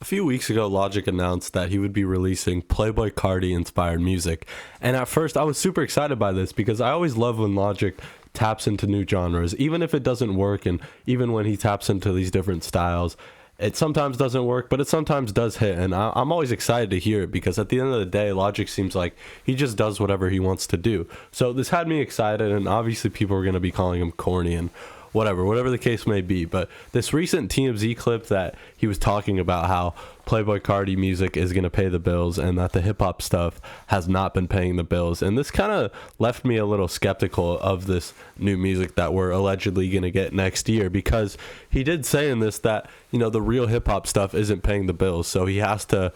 A few weeks ago, Logic announced that he would be releasing Playboi Carti inspired music. And at first, I was super excited by this because I always love when Logic taps into new genres, even if it doesn't work, and even when he taps into these different styles. It sometimes doesn't work, but it sometimes does hit, and I'm always excited to hear it because at the end of the day, Logic seems like he just does whatever he wants to do. So this had me excited, and obviously people are going to be calling him corny and whatever the case may be. But this recent TMZ clip that he was talking about how Playboi Carti music is going to pay the bills and that the hip-hop stuff has not been paying the bills, and this kind of left me a little skeptical of this new music that we're allegedly going to get next year, because he did say in this that, you know, the real hip-hop stuff isn't paying the bills, so he has to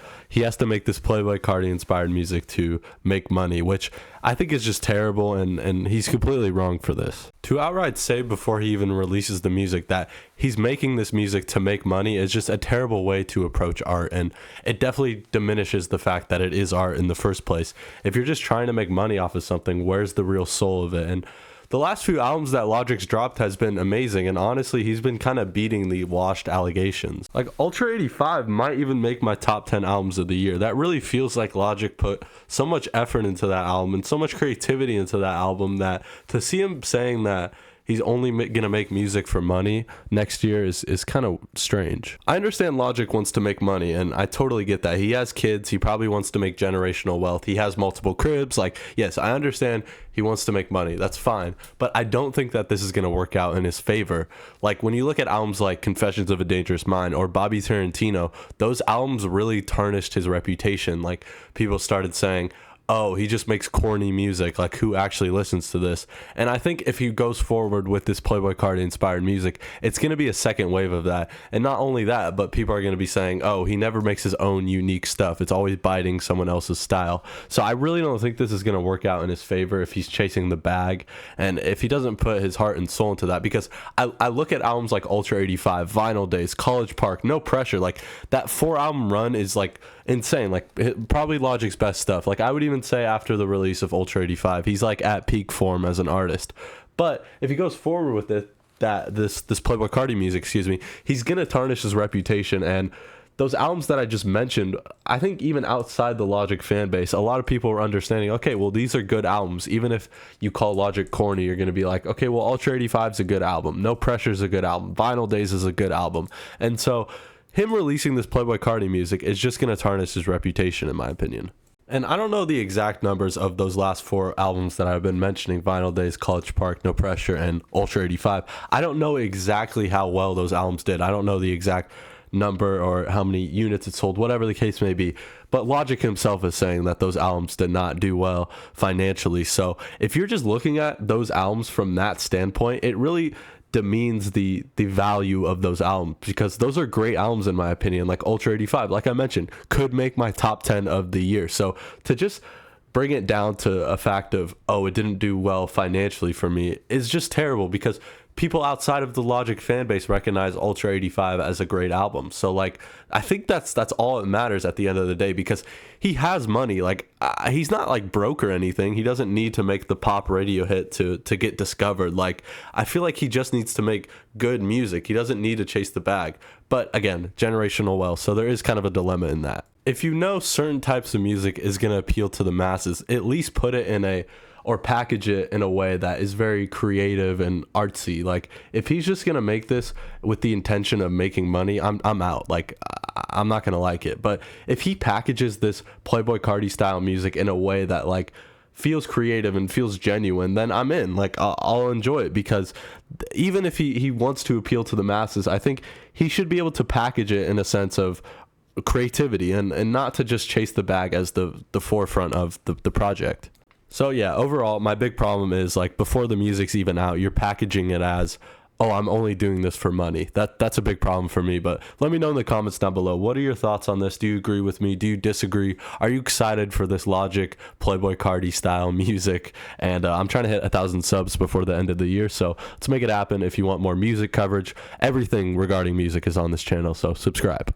make this Playboi Carti inspired music to make money, which I think is just terrible, and he's completely wrong for this. To outright say before he even releases the music that he's making this music to make money is just a terrible way to approach art, and it definitely diminishes the fact that it is art in the first place. If you're just trying to make money off of something, where's the real soul of it? And the last few albums that Logic's dropped has been amazing, and honestly, he's been kind of beating the washed allegations. Like, Ultra 85 might even make my top 10 albums of the year. That really feels like Logic put so much effort into that album and so much creativity into that album that to see him saying that he's only gonna make music for money next year is kind of strange. I understand Logic wants to make money, and I totally get that. He has kids, he probably wants to make generational wealth, he has multiple cribs. Like, yes, I understand he wants to make money, that's fine, but I don't think that this is gonna work out in his favor. Like, when you look at albums like Confessions of a Dangerous Mind or Bobby Tarantino, those albums really tarnished his reputation. Like, people started saying, oh, he just makes corny music, like who actually listens to this? And I think if he goes forward with this Playboi Carti inspired music, it's going to be a second wave of that. And not only that, but people are going to be saying, oh, he never makes his own unique stuff, it's always biting someone else's style. So I really don't think this is going to work out in his favor if he's chasing the bag and if he doesn't put his heart and soul into that, because I look at albums like Ultra 85, Vinyl Days, College Park, No Pressure, like that 4-album run is like insane, like probably Logic's best stuff. Like, I would even say after the release of Ultra 85, he's like at peak form as an artist. But if he goes forward with it, this Playboi Carti music, he's gonna tarnish his reputation. And those albums that I just mentioned, I think even outside the Logic fan base, a lot of people are understanding, okay, well, these are good albums. Even if you call Logic corny, you're gonna be like, okay, well, Ultra 85 is a good album, No Pressure is a good album, Vinyl Days is a good album. And so him releasing this Playboi Carti music is just going to tarnish his reputation, in my opinion. And I don't know the exact numbers of those last 4 albums that I've been mentioning, Vinyl Days, College Park, No Pressure, and Ultra 85. I don't know exactly how well those albums did. I don't know the exact number or how many units it sold, whatever the case may be. But Logic himself is saying that those albums did not do well financially. So if you're just looking at those albums from that standpoint, it really demeans the value of those albums, because those are great albums in my opinion. Like Ultra 85, like I mentioned, could make my top 10 of the year. So to just bring it down to a fact of, oh, it didn't do well financially for me is just terrible, because people outside of the Logic fan base recognize Ultra 85 as a great album. So like, I think that's all that matters at the end of the day, because he has money. Like, he's not like broke or anything. He doesn't need to make the pop radio hit to get discovered. Like, I feel like he just needs to make good music. He doesn't need to chase the bag. But again, generational wealth. So there is kind of a dilemma in that. If you know certain types of music is going to appeal to the masses, at least put it or package it in a way that is very creative and artsy. Like, if he's just gonna make this with the intention of making money, I'm out. Like, I'm not gonna like it. But if he packages this Playboi Carti style music in a way that like feels creative and feels genuine, then I'm in. Like, I'll enjoy it, because even if he wants to appeal to the masses, I think he should be able to package it in a sense of creativity and not to just chase the bag as the forefront of the project. So yeah, overall, my big problem is, like, before the music's even out, you're packaging it as, oh, I'm only doing this for money. That's a big problem for me. But let me know in the comments down below. What are your thoughts on this? Do you agree with me? Do you disagree? Are you excited for this Logic Playboi Carti style music? And I'm trying to hit 1,000 subs before the end of the year. So let's make it happen. If you want more music coverage, everything regarding music is on this channel. So subscribe.